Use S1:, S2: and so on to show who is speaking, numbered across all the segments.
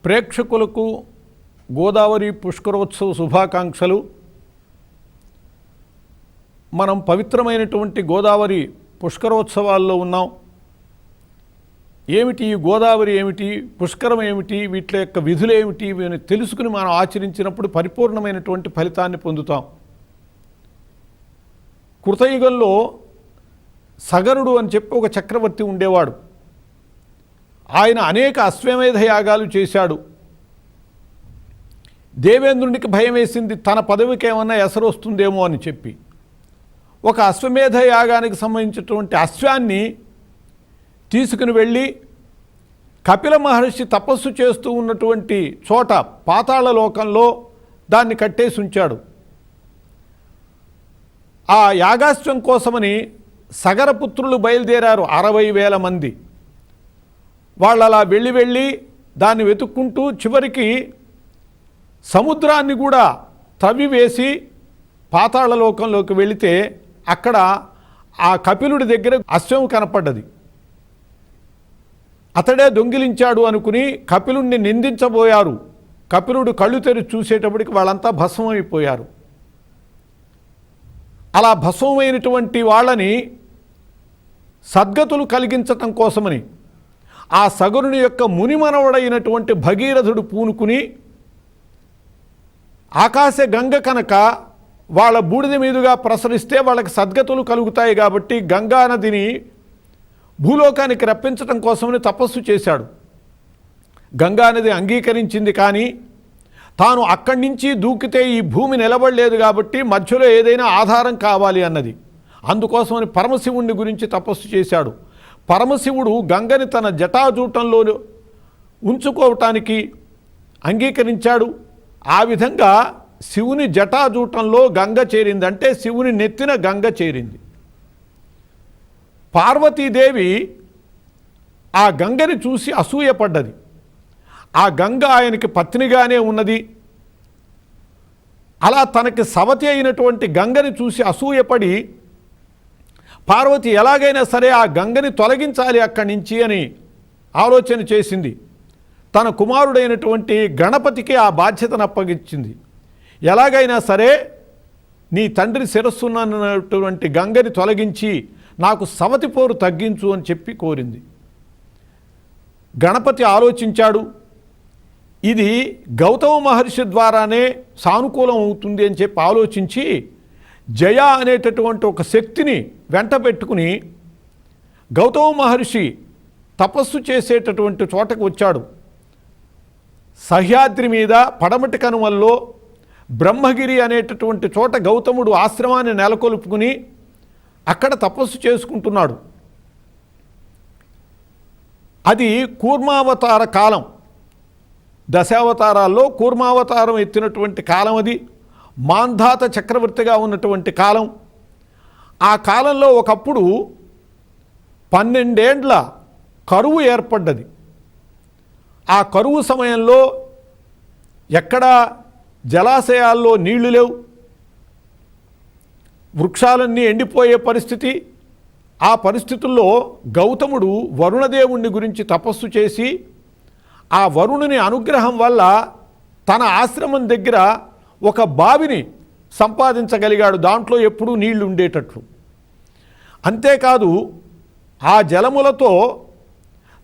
S1: ప్రేక్షకులకు గోదావరి పుష్కరోత్సవ శుభాకాంక్షలు. మనం పవిత్రమైనటువంటి గోదావరి పుష్కరోత్సవాల్లో ఉన్నాం. ఏమిటి ఈ గోదావరి, ఏమిటి పుష్కరం, ఏమిటి వీటి యొక్క విధులు ఏమిటి అని తెలుసుకుని మనం ఆచరించినప్పుడు పరిపూర్ణమైనటువంటి ఫలితాన్ని పొందుతాం. కృతయుగంలో సగరుడు అని చెప్పి ఒక చక్రవర్తి ఉండేవాడు. ఆయన అనేక అశ్వమేధ యాగాలు చేశాడు. దేవేంద్రునికి భయం వేసింది, తన పదవికి ఏమన్నా ఎసరు వస్తుందేమో అని చెప్పి ఒక అశ్వమేధ యాగానికి సంబంధించినటువంటి అశ్వాన్ని తీసుకుని వెళ్ళి కపిల మహర్షి తపస్సు చేస్తూ ఉన్నటువంటి చోట పాతాళ లోకంలో దాన్ని కట్టేసి ఉంచాడు. ఆ యాగాశ్వం కోసమని సగరపుత్రులు బయలుదేరారు 60,000 మంది. వాళ్ళు అలా వెళ్ళి దాన్ని వెతుక్కుంటూ చివరికి సముద్రాన్ని కూడా త్రవ్వివేసి పాతాళ లోకంలోకి వెళితే అక్కడ ఆ కపిలుడి దగ్గర అశ్వం కనపడ్డది. అతడే దొంగిలించాడు అనుకుని కపిలుడిని నిందించబోయారు. కపిలుడు కళ్ళు తెరిచి చూసేటప్పటికి వాళ్ళంతా భస్మమైపోయారు. అలా భస్మమైనటువంటి వాళ్ళని సద్గతులు కలిగించటం కోసమని ఆ సగరుని యొక్క మునిమనవడైనటువంటి భగీరథుడు పూనుకుని ఆకాశ గంగ కనుక వాళ్ళ బూడిద మీదుగా ప్రసరిస్తే వాళ్ళకి సద్గతులు కలుగుతాయి కాబట్టి గంగా నదిని భూలోకానికి రప్పించటం కోసమని తపస్సు చేశాడు. గంగానది అంగీకరించింది, కానీ తాను అక్కడి నుంచి దూకితే ఈ భూమి నిలబడలేదు కాబట్టి మధ్యలో ఏదైనా ఆధారం కావాలి అన్నది. అందుకోసమని పరమశివుణ్ణి గురించి తపస్సు చేశాడు. పరమశివుడు గంగని తన జటాజూటంలో ఉంచుకోవటానికి అంగీకరించాడు. ఆ విధంగా శివుని జటాజూటంలో గంగ చేరింది, అంటే శివుని నెత్తిన గంగ చేరింది. పార్వతీదేవి ఆ గంగని చూసి అసూయపడ్డది. ఆ గంగ ఆయనకి పత్నిగానే ఉన్నది. అలా తనకి సవతి అయినటువంటి గంగని చూసి అసూయపడి పార్వతి ఎలాగైనా సరే ఆ గంగని తొలగించాలి అక్కడి నుంచి అని ఆలోచన చేసింది. తన కుమారుడైనటువంటి గణపతికి ఆ బాధ్యతను అప్పగించింది. ఎలాగైనా సరే నీ తండ్రి శిరస్సున్నటువంటి గంగని తొలగించి నాకు సవతి పోరు తగ్గించు అని చెప్పి కోరింది. గణపతి ఆలోచించాడు, ఇది గౌతమ మహర్షి ద్వారానే సానుకూలం అవుతుంది అని చెప్పి ఆలోచించి జయ అనేటటువంటి ఒక శక్తిని వెంట పెట్టుకుని గౌతమ మహర్షి తపస్సు చేసేటటువంటి చోటకు వచ్చాడు. సహ్యాద్రి మీద పడమటి కనుమల్లో బ్రహ్మగిరి అనేటటువంటి చోట గౌతముడు ఆశ్రమాన్ని నెలకొల్పుకుని అక్కడ తపస్సు చేసుకుంటున్నాడు. అది కూర్మావతార కాలం. దశావతారాల్లో కూర్మావతారం ఎత్తినటువంటి కాలం అది. మాంధాత చక్రవర్తిగా ఉన్నటువంటి కాలం. ఆ కాలంలో ఒకప్పుడు 12 ఏండ్ల కరువు ఏర్పడ్డది. ఆ కరువు సమయంలో ఎక్కడా జలాశయాల్లో నీళ్లు లేవు, వృక్షాలన్నీ ఎండిపోయే పరిస్థితి. ఆ పరిస్థితుల్లో గౌతముడు వరుణదేవుణ్ణి గురించి తపస్సు చేసి ఆ వరుణుని అనుగ్రహం వల్ల తన ఆశ్రమం దగ్గర ఒక బావిని సంపాదించగలిగాడు, దాంట్లో ఎప్పుడూ నీళ్లు ఉండేటట్లు. అంతేకాదు ఆ జలములతో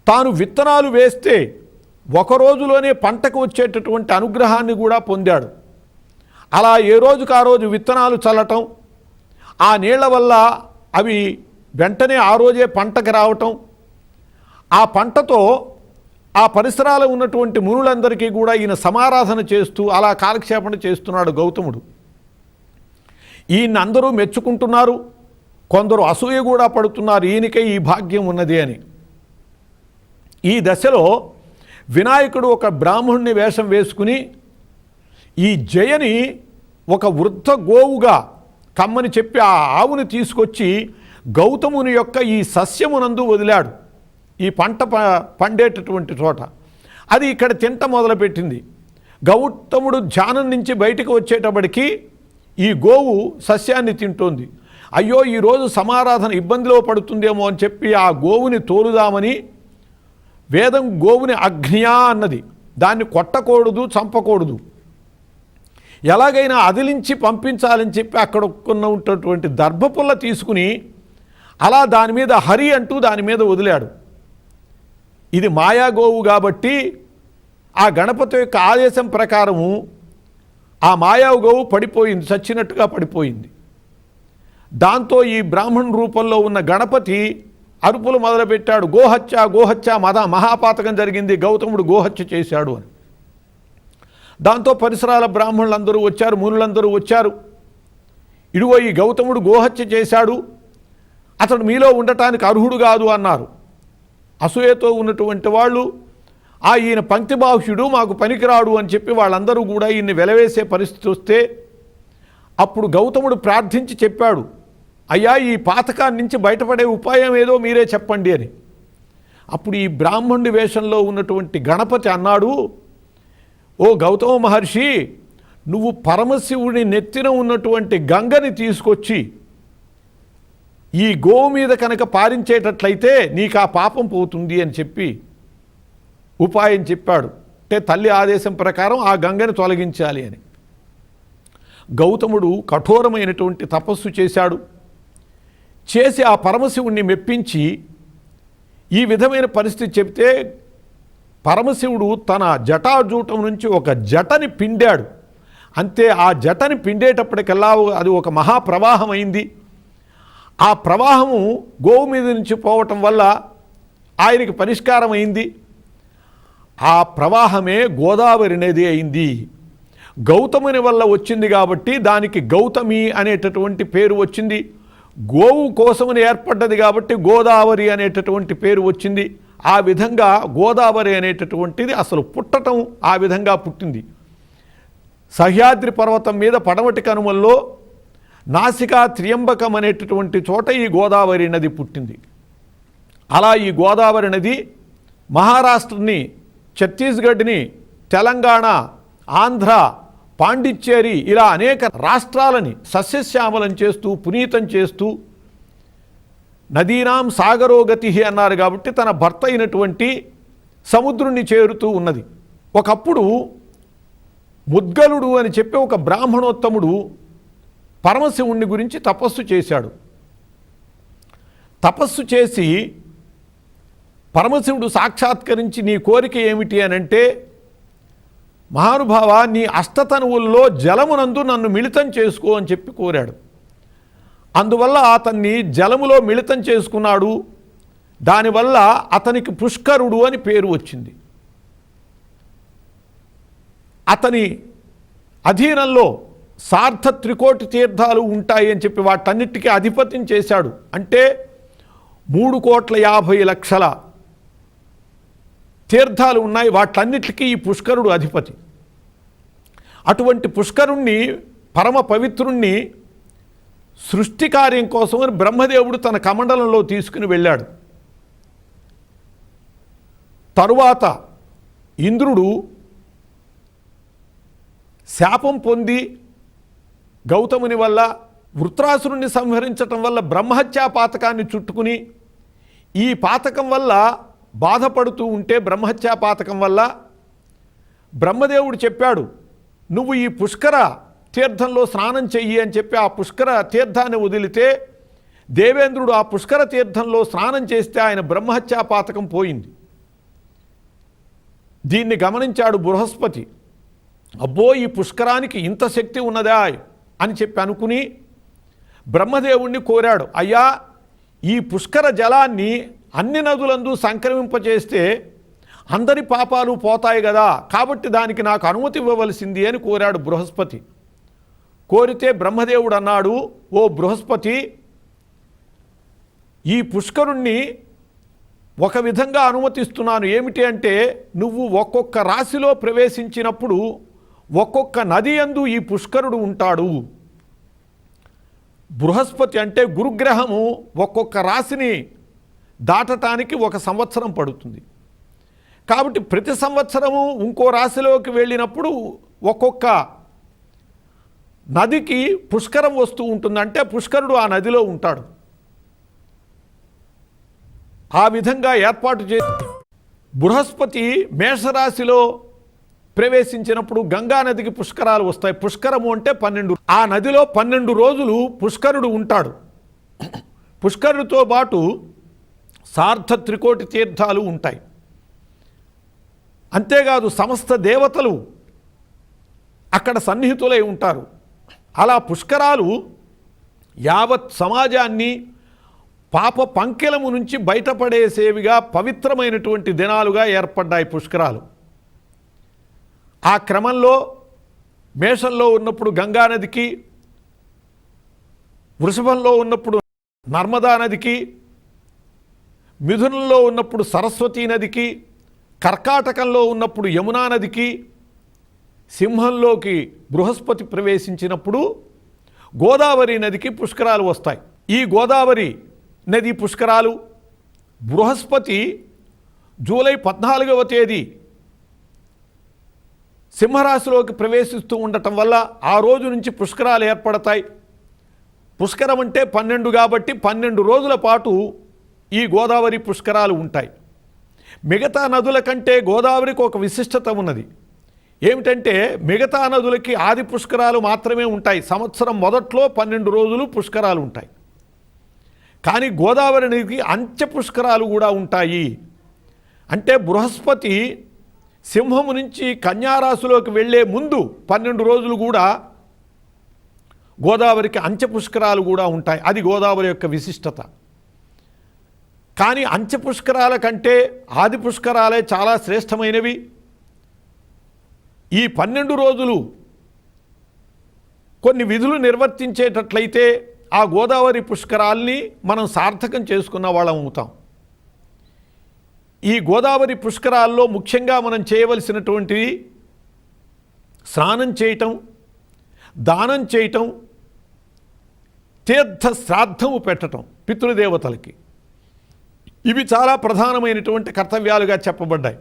S1: తాను విత్తనాలు వేస్తే ఒక రోజులోనే పంటకు వచ్చేటటువంటి అనుగ్రహాన్ని కూడా పొందాడు. అలా ఏ రోజుకు ఆ రోజు విత్తనాలు చల్లటం, ఆ నీళ్ల వల్ల అవి వెంటనే ఆ రోజే పంటకు రావటం, ఆ పంటతో ఆ పరిసరాలు ఉన్నటువంటి మునులందరికీ కూడా ఈయన సమారాధన చేస్తూ అలా కాలక్షేపణ చేస్తున్నాడు గౌతముడు. ఈయన అందరూ మెచ్చుకుంటున్నారు, కొందరు అసూయ కూడా పడుతున్నారు, ఈయనకే ఈ భాగ్యం ఉన్నది అని. ఈ దశలో వినాయకుడు ఒక బ్రాహ్మణుని వేషం వేసుకుని ఈ జయని ఒక వృద్ధ గోవుగా కమ్మని చెప్పి ఆ ఆవుని తీసుకొచ్చి గౌతముని యొక్క ఈ సస్యమునందు వదిలాడు, ఈ పంట పండేటటువంటి చోట. అది ఇక్కడ తింట మొదలుపెట్టింది. గౌతముడు ధ్యానం నుంచి బయటకు వచ్చేటప్పటికి ఈ గోవు సస్యాన్ని తింటోంది. అయ్యో ఈరోజు సమారాధన ఇబ్బందిలో పడుతుందేమో అని చెప్పి ఆ గోవుని తోలుదామని వేదం గోవుని అగ్నియా అన్నది. దాన్ని కొట్టకూడదు, చంపకూడదు, ఎలాగైనా అదిలించి పంపించాలని చెప్పి అక్కడ ఉన్నటువంటి దర్భపుల్ల తీసుకుని అలా దాని మీద హరి అంటూ దాని మీద వదిలాడు. ఇది మాయాగోవు కాబట్టి ఆ గణపతి యొక్క ఆదేశం ప్రకారము ఆ మాయాగోవు పడిపోయింది, చచ్చినట్టుగా పడిపోయింది. దాంతో ఈ బ్రాహ్మణ రూపంలో ఉన్న గణపతి అరుపులు మొదలుపెట్టాడు, గోహత్య గోహత్య, మహాపాతకం జరిగింది, గౌతముడు గోహత్య చేశాడు అని. దాంతో పరిసరాల బ్రాహ్మణులందరూ వచ్చారు, మునులందరూ వచ్చారు. ఇదిగో ఈ గౌతముడు గోహత్య చేశాడు, అతడు మీలో ఉండటానికి అర్హుడు కాదు అన్నారు. అసూయతో ఉన్నటువంటి వాళ్ళు ఈయన పంక్తిబాహ్యుడు, మాకు పనికిరాడు అని చెప్పి వాళ్ళందరూ కూడా ఈయన్ని వెలవేసే పరిస్థితి వస్తే అప్పుడు గౌతముడు ప్రార్థించి చెప్పాడు, అయ్యా ఈ పాతకాన్ని నుంచి బయటపడే ఉపాయం ఏదో మీరే చెప్పండి అని. అప్పుడు ఈ బ్రాహ్మణుడి వేషంలో ఉన్నటువంటి గణపతి అన్నాడు, ఓ గౌతమ మహర్షి, నువ్వు పరమశివుడి నెత్తిన ఉన్నటువంటి గంగని తీసుకొచ్చి ఈ గోవు మీద కనుక పారించేటట్లయితే నీకు ఆ పాపం పోతుంది అని చెప్పి ఉపాయం చెప్పాడు. అంటే తల్లి ఆదేశం ప్రకారం ఆ గంగని తొలగించాలి అని. గౌతముడు కఠోరమైనటువంటి తపస్సు చేశాడు. చేసి ఆ పరమశివుణ్ణి మెప్పించి ఈ విధమైన పరిస్థితి చెప్తే పరమశివుడు తన జటాజూటం నుంచి ఒక జటని పిండాడు. అంతే, ఆ జటని పిండేటప్పటికల్లా అది ఒక మహాప్రవాహం అయింది. ఆ ప్రవాహము గోవు మీద నుంచి పోవటం వల్ల ఆయనకి పరిష్కారం అయింది. ఆ ప్రవాహమే గోదావరి నది అయింది. గౌతముని వల్ల వచ్చింది కాబట్టి దానికి గౌతమి అనేటటువంటి పేరు వచ్చింది. గోవు కోసమని ఏర్పడ్డది కాబట్టి గోదావరి అనేటటువంటి పేరు వచ్చింది. ఆ విధంగా గోదావరి అనేటటువంటిది అసలు పుట్టటం ఆ విధంగా పుట్టింది. సహ్యాద్రి పర్వతం మీద పడమటి కనుమల్లో నాసికా త్ర్యంబకం అనేటటువంటి చోట ఈ గోదావరి నది పుట్టింది. అలా ఈ గోదావరి నది మహారాష్ట్రని, ఛత్తీస్గఢ్ని, తెలంగాణ, ఆంధ్ర, పాండిచ్చేరి ఇలా అనేక రాష్ట్రాలని సస్యశ్యామలం చేస్తూ పునీతం చేస్తూ నదీనాం సాగరోగతి అన్నారు కాబట్టి తన భర్త అయినటువంటి సముద్రుణ్ణి చేరుతూ ఉన్నది. ఒకప్పుడు ముద్గలుడు అని చెప్పి ఒక బ్రాహ్మణోత్తముడు పరమశివుణ్ణి గురించి తపస్సు చేశాడు. తపస్సు చేసి పరమశివుడు సాక్షాత్కరించి నీ కోరిక ఏమిటి అని అంటే, మహానుభావ నీ అష్టతనువుల్లో జలమునందు నన్ను మిళితం చేసుకో అని చెప్పి కోరాడు. అందువల్ల అతన్ని జలములో మిళితం చేసుకున్నాడు. దానివల్ల అతనికి పుష్కరుడు అని పేరు వచ్చింది. అతని అధీనంలో సార్థ త్రికోటి తీర్థాలు ఉంటాయి అని చెప్పి వాటన్నిటికీ అధిపత్యం చేశాడు. అంటే 3,50,00,000 తీర్థాలు ఉన్నాయి, వాటన్నిటికీ ఈ పుష్కరుడు అధిపతి. అటువంటి పుష్కరుణ్ణి, పరమ పవిత్రుణ్ణి సృష్టి కార్యం కోసమని బ్రహ్మదేవుడు తన కమండలంలో తీసుకుని వెళ్ళాడు. తరువాత ఇంద్రుడు శాపం పొంది గౌతముని వల్ల వృత్రాసురుణ్ణి సంహరించటం వల్ల బ్రహ్మహత్యా పాతకాన్ని చుట్టుకుని ఈ పాతకం వల్ల బాధపడుతూ ఉంటే, బ్రహ్మహత్యా పాతకం వల్ల బ్రహ్మదేవుడు చెప్పాడు, నువ్వు ఈ పుష్కర తీర్థంలో స్నానం చెయ్యి అని చెప్పి ఆ పుష్కర తీర్థాన్ని వదిలితే దేవేంద్రుడు ఆ పుష్కర తీర్థంలో స్నానం చేస్తే ఆయన బ్రహ్మహత్యా పాతకం పోయింది. దీన్ని గమనించాడు బృహస్పతి. అబ్బో, ఈ పుష్కరానికి ఇంత శక్తి ఉన్నదా అని చెప్పి అనుకుని బ్రహ్మదేవుణ్ణి కోరాడు, అయ్యా ఈ పుష్కర జలాన్ని అన్ని నదులందు సంక్రమింపచేస్తే అందరి పాపాలు పోతాయి కదా, కాబట్టి దానికి నాకు అనుమతి ఇవ్వవలసింది అని కోరాడు బృహస్పతి. కోరితే బ్రహ్మదేవుడు అన్నాడు, ఓ బృహస్పతి, ఈ పుష్కరుణ్ణి ఒక విధంగా అనుమతిస్తున్నాను. ఏమిటి అంటే, నువ్వు ఒక్కొక్క రాశిలో ప్రవేశించినప్పుడు ఒక్కొక్క నది యందు ఈ పుష్కరుడు ఉంటాడు. బృహస్పతి అంటే గురుగ్రహము ఒక్కొక్క రాశిని దాటటానికి 1 సంవత్సరం పడుతుంది. కాబట్టి ప్రతి సంవత్సరము ఇంకో రాశిలోకి వెళ్ళినప్పుడు ఒక్కొక్క నదికి పుష్కరం వస్తూ ఉంటుంది. అంటే పుష్కరుడు ఆ నదిలో ఉంటాడు. ఆ విధంగా ఏర్పాటు చేసి బృహస్పతి మేషరాశిలో ప్రవేశించినప్పుడు గంగా నదికి పుష్కరాలు వస్తాయి. పుష్కరము అంటే 12. ఆ నదిలో 12 రోజులు పుష్కరుడు ఉంటాడు. పుష్కరుడితో పాటు సార్ధ త్రికోటి తీర్థాలు ఉంటాయి. అంతేకాదు సమస్త దేవతలు అక్కడ సన్నిహితులై ఉంటారు. అలా పుష్కరాలు యావత్ సమాజాన్ని పాప పంకెలము నుంచి బయటపడేసేవిగా పవిత్రమైనటువంటి దినాలుగా ఏర్పడ్డాయి పుష్కరాలు. ఆ క్రమంలో మేషంలో ఉన్నప్పుడు గంగానదికి, వృషభంలో ఉన్నప్పుడు నర్మదా నదికి, మిథునంలో ఉన్నప్పుడు సరస్వతీ నదికి, కర్కాటకంలో ఉన్నప్పుడు యమునా నదికి, సింహంలోకి బృహస్పతి ప్రవేశించినప్పుడు గోదావరి నదికి పుష్కరాలు వస్తాయి. ఈ గోదావరి నది పుష్కరాలు బృహస్పతి జూలై 14వ తేదీ సింహరాశిలోకి ప్రవేశిస్తూ ఉండటం వల్ల ఆ రోజు నుంచి పుష్కరాలు ఏర్పడతాయి. పుష్కరం అంటే 12 కాబట్టి 12 రోజుల పాటు ఈ గోదావరి పుష్కరాలు ఉంటాయి. మిగతా నదుల కంటే గోదావరికి ఒక విశిష్టత ఉన్నది. ఏమిటంటే మిగతా నదులకి ఆది పుష్కరాలు మాత్రమే ఉంటాయి. సంవత్సరం మొదట్లో 12 రోజులు పుష్కరాలు ఉంటాయి. కానీ గోదావరి నదికి అంత్య పుష్కరాలు కూడా ఉంటాయి. అంటే బృహస్పతి సింహము నుంచి కన్యారాశిలోకి వెళ్ళే ముందు 12 రోజులు కూడా గోదావరికి అంత్య పుష్కరాలు కూడా ఉంటాయి. అది గోదావరి యొక్క విశిష్టత. కానీ అంత్య పుష్కరాల కంటే ఆది పుష్కరాలే చాలా శ్రేష్టమైనవి. ఈ 12 రోజులు కొన్ని విధులు నిర్వర్తించేటట్లయితే ఆ గోదావరి పుష్కరాల్ని మనం సార్థకం చేసుకున్న వాళ్ళం అవుతాం. ఈ గోదావరి పుష్కరాల్లో ముఖ్యంగా మనం చేయవలసినటువంటిది స్నానం చేయటం, దానం చేయటం, తీర్థ శ్రాద్ధము పెట్టటం పితృదేవతలకి. ఇవి చాలా ప్రధానమైనటువంటి కర్తవ్యాలుగా చెప్పబడ్డాయి.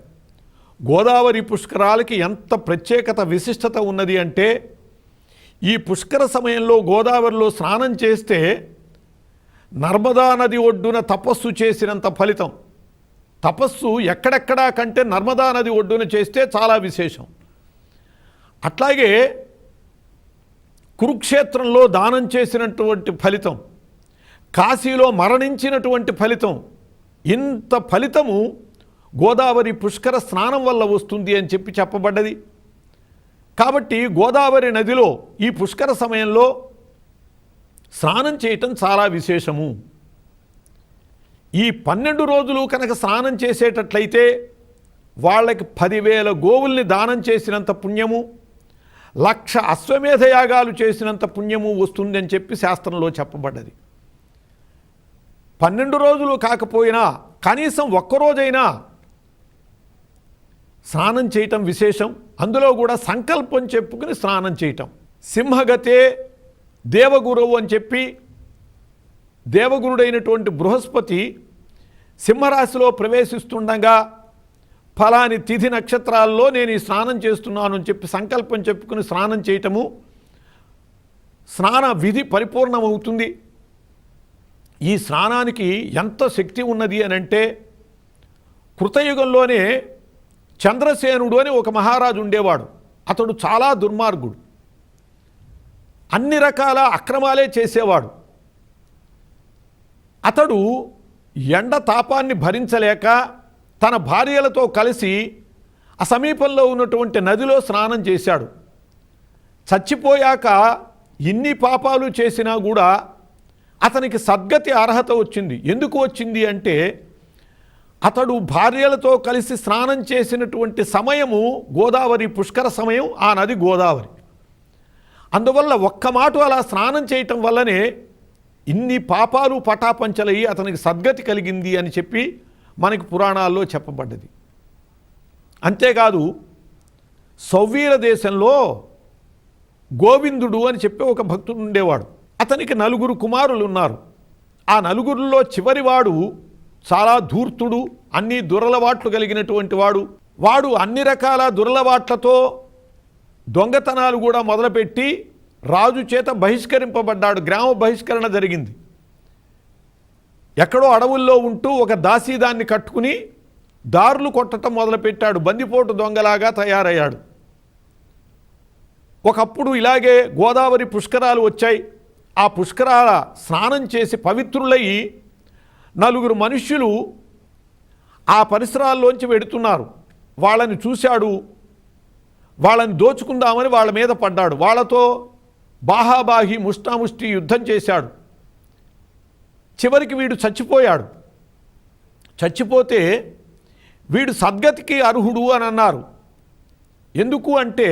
S1: గోదావరి పుష్కరాలకి ఎంత ప్రత్యేకత విశిష్టత ఉన్నది అంటే ఈ పుష్కర సమయంలో గోదావరిలో స్నానం చేస్తే నర్మదా నది ఒడ్డున తపస్సు చేసినంత ఫలితం. తపస్సు ఎక్కడెక్కడా కంటే నర్మదా నది ఒడ్డున చేస్తే చాలా విశేషం. అట్లాగే కురుక్షేత్రంలో దానం చేసినటువంటి ఫలితం, కాశీలో మరణించినటువంటి ఫలితం, ఇంత ఫలితము గోదావరి పుష్కర స్నానం వల్ల వస్తుంది అని చెప్పబడ్డది. కాబట్టి గోదావరి నదిలో ఈ పుష్కర సమయంలో స్నానం చేయటం చాలా విశేషము. ఈ 12 రోజులు కనుక స్నానం చేసేటట్లయితే వాళ్ళకి 10,000 గోవుల్ని దానం చేసినంత పుణ్యము, 1,00,000 అశ్వమేధ యాగాలు చేసినంత పుణ్యము వస్తుంది అని చెప్పి శాస్త్రంలో చెప్పబడ్డది. 12 రోజులు కాకపోయినా కనీసం ఒక్కరోజైనా స్నానం చేయటం విశేషం. అందులో కూడా సంకల్పం చెప్పుకుని స్నానం చేయటం. సింహగతే దేవగురువు అని చెప్పి దేవగురుడైనటువంటి బృహస్పతి సింహరాశిలో ప్రవేశిస్తుండగా ఫలాని తిథి నక్షత్రాల్లో నేను ఈ స్నానం చేస్తున్నాను అని చెప్పి సంకల్పం చెప్పుకుని స్నానం చేయటము, స్నాన విధి పరిపూర్ణమవుతుంది. ఈ స్నానానికి ఎంత శక్తి ఉన్నది అని అంటే కృతయుగంలోనే చంద్రసేనుడు అని ఒక మహారాజు ఉండేవాడు. అతడు చాలా దుర్మార్గుడు, అన్ని రకాల అక్రమాలే చేసేవాడు. అతడు ఎండ తాపాన్ని భరించలేక తన భార్యలతో కలిసి ఆ సమీపంలో ఉన్నటువంటి నదిలో స్నానం చేశాడు. చచ్చిపోయాక ఇన్ని పాపాలు చేసినా కూడా అతనికి సద్గతి అర్హత వచ్చింది. ఎందుకు వచ్చింది అంటే అతడు భార్యలతో కలిసి స్నానం చేసినటువంటి సమయము గోదావరి పుష్కర సమయం, ఆ నది గోదావరి. అందువల్ల ఒక్క మాట అలా స్నానం చేయటం వల్లనే ఇన్ని పాపాలు పటాపంచలయ్యి అతనికి సద్గతి కలిగింది అని చెప్పి మనకి పురాణాల్లో చెప్పబడ్డది. అంతేకాదు సౌవీర దేశంలో గోవిందుడు అని చెప్పి ఒక భక్తుడు ఉండేవాడు. అతనికి 4 కుమారులు ఉన్నారు. ఆ 4గురిలో చివరివాడు చాలా ధూర్తుడు, అన్ని దురలవాట్లు కలిగినటువంటి వాడు. వాడు అన్ని రకాల దురలవాట్లతో దొంగతనాలు కూడా మొదలుపెట్టి రాజు చేత బహిష్కరింపబడ్డాడు. గ్రామ బహిష్కరణ జరిగింది. ఎక్కడో అడవుల్లో ఉంటూ ఒక దాసీదాన్ని కట్టుకుని దారులు కొట్టడం మొదలుపెట్టాడు. బందిపోటు దొంగలాగా తయారయ్యాడు. ఒకప్పుడు ఇలాగే గోదావరి పుష్కరాలు వచ్చాయి. ఆ పుష్కరాల స్నానం చేసి పవిత్రులయ్యి నలుగురు మనుష్యులు ఆ పరిసరాల్లోంచి వెడుతున్నారు. వాళ్ళని చూశాడు, వాళ్ళని దోచుకుందామని వాళ్ళ మీద పడ్డాడు. వాళ్ళతో బాహాబాహి ముష్టాముష్టి యుద్ధం చేశాడు. చివరికి వీడు చచ్చిపోయాడు. చచ్చిపోతే వీడు సద్గతికి అర్హుడు అని అన్నారు. ఎందుకు అంటే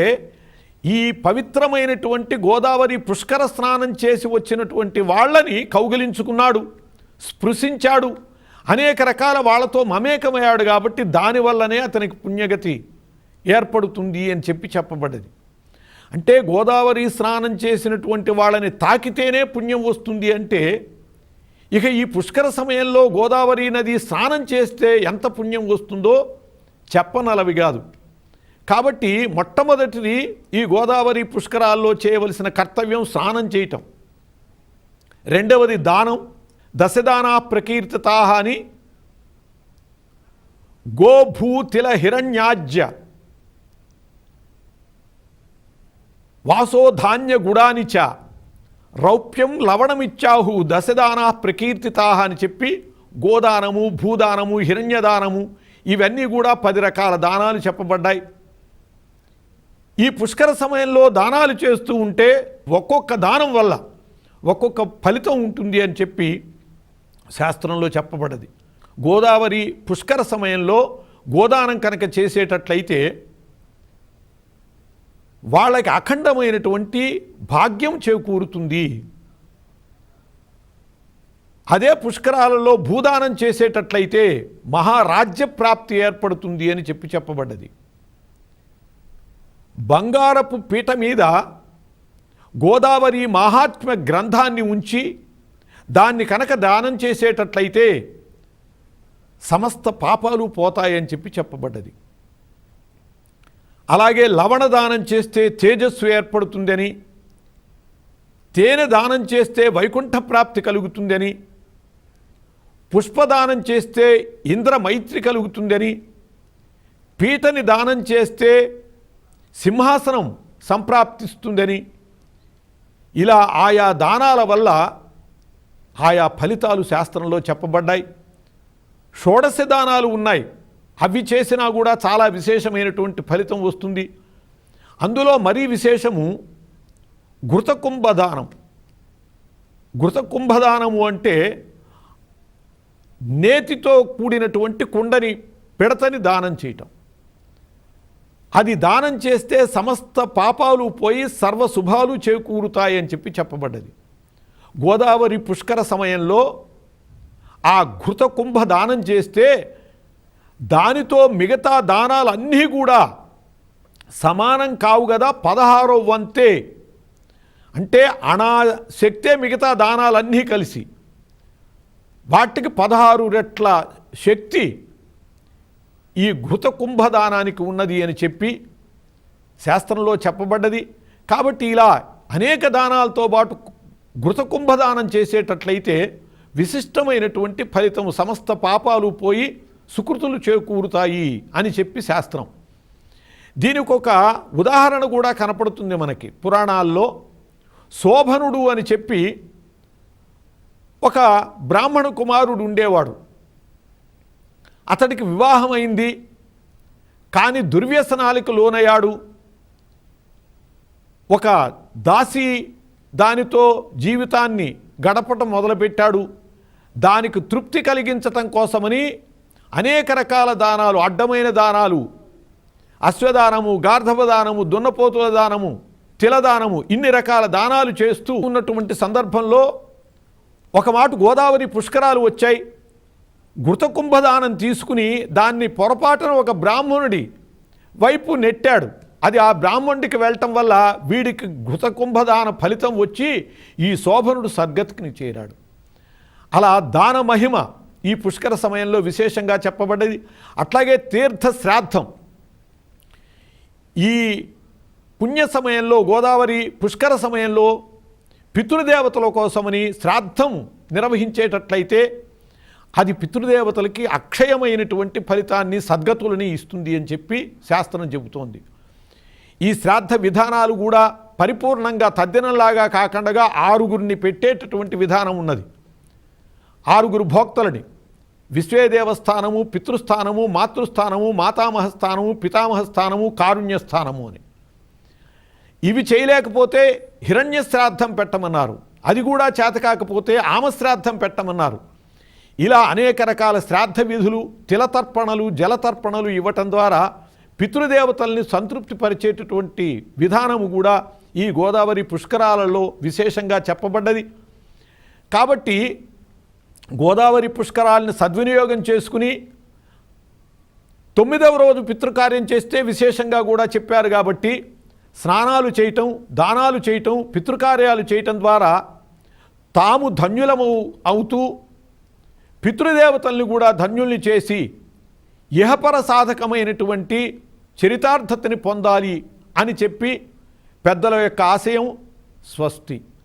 S1: ఈ పవిత్రమైనటువంటి గోదావరి పుష్కర స్నానం చేసి వచ్చినటువంటి వాళ్ళని కౌగిలించుకున్నాడు, స్పృశించాడు, అనేక రకాల వాళ్ళతో మమేకమయ్యాడు. కాబట్టి దానివల్లనే అతనికి పుణ్యగతి ఏర్పడుతుంది అని చెప్పబడ్డది. అంటే గోదావరి స్నానం చేసినటువంటి వాళ్ళని తాకితేనే పుణ్యం వస్తుంది అంటే ఇక ఈ పుష్కర సమయంలో గోదావరి నది స్నానం చేస్తే ఎంత పుణ్యం వస్తుందో చెప్పనలవి కాదు. కాబట్టి మొట్టమొదటిది ఈ గోదావరి పుష్కరాల్లో చేయవలసిన కర్తవ్యం స్నానం చేయటం. రెండవది దానం. దశదానా ప్రకీర్తితాః అని గోభూతిల హిరణ్యాజ్య వాసోధాన్య గుడానిచ రౌప్యం లవణమిచ్చాహు దశదానా ప్రకీర్తితాః అని చెప్పి గోదానము, భూదానము, హిరణ్యదానము ఇవన్నీ కూడా 10 రకాల దానాలు చెప్పబడ్డాయి. ఈ పుష్కర సమయంలో దానాలు చేస్తూ ఉంటే ఒక్కొక్క దానం వల్ల ఒక్కొక్క ఫలితం ఉంటుంది అని చెప్పి శాస్త్రంలో చెప్పబడ్డది. గోదావరి పుష్కర సమయంలో గోదానం కనుక చేసేటట్లయితే వాళ్ళకి అఖండమైనటువంటి భాగ్యం చేకూరుతుంది. అదే పుష్కరాలలో భూదానం చేసేటట్లయితే మహారాజ్య ప్రాప్తి ఏర్పడుతుంది అని చెప్పబడ్డది. బంగారపు పీట మీద గోదావరి మహాత్మ్య గ్రంథాన్ని ఉంచి దాన్ని కనుక దానం చేసేటట్లయితే సమస్త పాపాలు పోతాయని చెప్పబడ్డది. అలాగే లవణ దానం చేస్తే తేజస్సు ఏర్పడుతుందని, తేనె దానం చేస్తే వైకుంఠ ప్రాప్తి కలుగుతుందని, పుష్పదానం చేస్తే ఇంద్ర మైత్రి కలుగుతుందని, పీటని దానం చేస్తే సింహాసనం సంప్రాప్తిస్తుందని, ఇలా ఆయా దానాల వల్ల ఆయా ఫలితాలు శాస్త్రంలో చెప్పబడ్డాయి. షోడశ దానాలు ఉన్నాయి. అవి చేసినా కూడా చాలా విశేషమైనటువంటి ఫలితం వస్తుంది. అందులో మరీ విశేషము ఘృతకుంభదానం. ఘృతకుంభదానము అంటే నేతితో కూడినటువంటి కుండని, పిడతని దానం చేయటం. అది దానం చేస్తే సమస్త పాపాలు పోయి సర్వశుభాలు చేకూరుతాయి అని చెప్పబడ్డది. గోదావరి పుష్కర సమయంలో ఆ ఘృతకుంభ దానం చేస్తే దానితో మిగతా దానాలన్నీ కూడా సమానం కావు కదా, 16వ వంతే అంటే అణా శక్తే మిగతా దానాలన్నీ కలిసి వాటికి 16 రెట్ల శక్తి ఈ ఘృతకుంభదానానికి ఉన్నది అని చెప్పి శాస్త్రంలో చెప్పబడ్డది. కాబట్టి ఇలా అనేక దానాలతో పాటు ఘృతకుంభదానం చేసేటట్లయితే విశిష్టమైనటువంటి ఫలితము, సమస్త పాపాలు పోయి సుకృతులు చేకూరుతాయి అని చెప్పి శాస్త్రం. దీనికి ఒక ఉదాహరణ కూడా కనపడుతుంది మనకి పురాణాల్లో. శోభనుడు అని చెప్పి ఒక బ్రాహ్మణ కుమారుడు ఉండేవాడు. అతడికి వివాహమైంది, కానీ దుర్వ్యసనాలకు లోనయ్యాడు. ఒక దాసి దానితో జీవితాన్ని గడపటం మొదలుపెట్టాడు. దానికి తృప్తి కలిగించటం కోసమని అనేక రకాల దానాలు, అడ్డమైన దానాలు, అశ్వదానము, గార్ధపదానము, దున్నపోతుల దానము, తిలదానము, ఇన్ని రకాల దానాలు చేస్తూ ఉన్నటువంటి సందర్భంలో ఒక మాట గోదావరి పుష్కరాలు వచ్చాయి. ఘృతకుంభదానం తీసుకుని దాన్ని పొరపాటున ఒక బ్రాహ్మణుడి వైపు నెట్టాడు. అది ఆ బ్రాహ్మణుడికి వెళ్ళటం వల్ల వీడికి ఘృతకుంభదాన ఫలితం వచ్చి ఈ శోభనుడు సద్గతికి చేరాడు. అలా దాన మహిమ ఈ పుష్కర సమయంలో విశేషంగా చెప్పబడ్డది. అట్లాగే తీర్థ శ్రాద్ధం ఈ పుణ్య సమయంలో, గోదావరి పుష్కర సమయంలో పితృదేవతల కోసమని శ్రాద్ధం నిర్వహించేటట్లయితే అది పితృదేవతలకి అక్షయమైనటువంటి ఫలితాన్ని, సద్గతులని ఇస్తుంది అని చెప్పి శాస్త్రం చెబుతోంది. ఈ శ్రాద్ధ విధానాలు కూడా పరిపూర్ణంగా తద్దినంలాగా కాకుండా 6గురిని పెట్టేటటువంటి విధానం ఉన్నది. 6గురు భోక్తలని విశ్వేదేవస్థానము, పితృస్థానము, మాతృస్థానము, మాతామహస్థానము, పితామహస్థానము, కారుణ్యస్థానము అని. ఇవి చేయలేకపోతే హిరణ్య శ్రాద్ధం పెట్టమన్నారు. అది కూడా చేతకాకపోతే ఆమశ్రాద్ధం పెట్టమన్నారు. ఇలా అనేక రకాల శ్రాద్ధ విధులు, తిలతర్పణలు, జలతర్పణలు ఇవ్వటం ద్వారా పితృదేవతల్ని సంతృప్తిపరిచేటటువంటి విధానము కూడా ఈ గోదావరి పుష్కరాలలో విశేషంగా చెప్పబడ్డది. కాబట్టి గోదావరి పుష్కరాలను సద్వినియోగం చేసుకుని 9వ రోజు పితృకార్యం చేస్తే విశేషంగా కూడా చెప్పారు. కాబట్టి స్నానాలు చేయటం, దానాలు చేయటం, పితృకార్యాలు చేయటం ద్వారా తాము ధన్యులము అవుతూ పితృదేవతల్ని కూడా ధన్యుల్ని చేసి ఇహపర సాధకమైనటువంటి చరితార్థతని పొందాలి అని చెప్పి పెద్దల యొక్క ఆశయం. స్వస్తి.